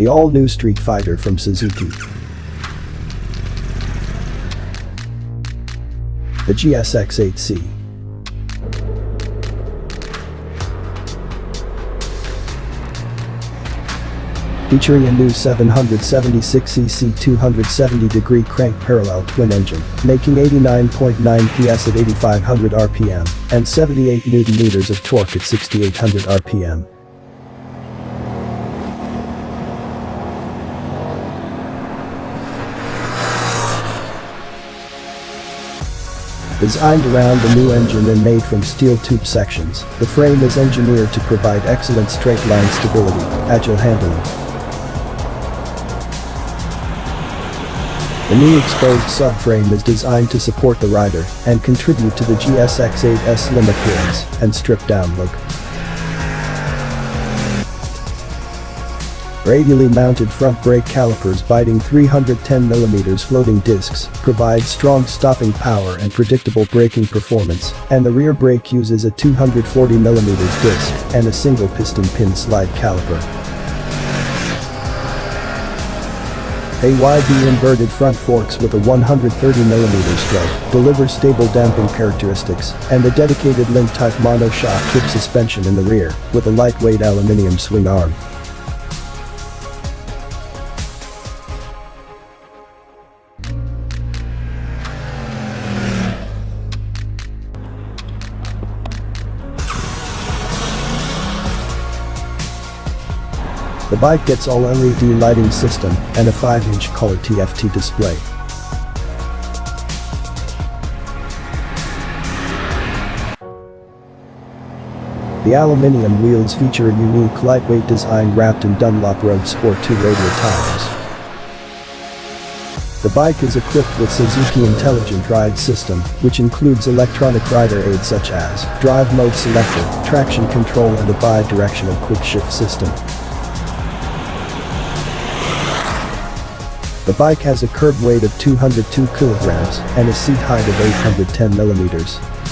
The all-new Street Fighter from Suzuki. The GSX 8C. Featuring a new 776cc 270-degree crank parallel twin engine, making 89.9 PS at 8,500 RPM, and 78 Nm of torque at 6,800 RPM. Designed around the new engine and made from steel tube sections, the frame is engineered to provide excellent straight line stability, agile handling. The new exposed subframe is designed to support the rider and contribute to the GSX 8's slim appearance and stripped-down look. Radially mounted front brake calipers biting 310mm floating discs provide strong stopping power and predictable braking performance, and the rear brake uses a 240mm disc and a single piston pin slide caliper. AYB inverted front forks with a 130mm stroke deliver stable damping characteristics, and a dedicated link-type monoshock tip suspension in the rear with a lightweight aluminium swing arm. The bike gets all LED lighting system and a 5-inch color TFT display. The aluminium wheels feature a unique lightweight design wrapped in Dunlop Road Sport 2 radial tires. The bike is equipped with Suzuki Intelligent Ride System, which includes electronic rider aids such as drive mode selector, traction control, and a bi-directional quick shift system. The bike has a curb weight of 202 kilograms and a seat height of 810mm.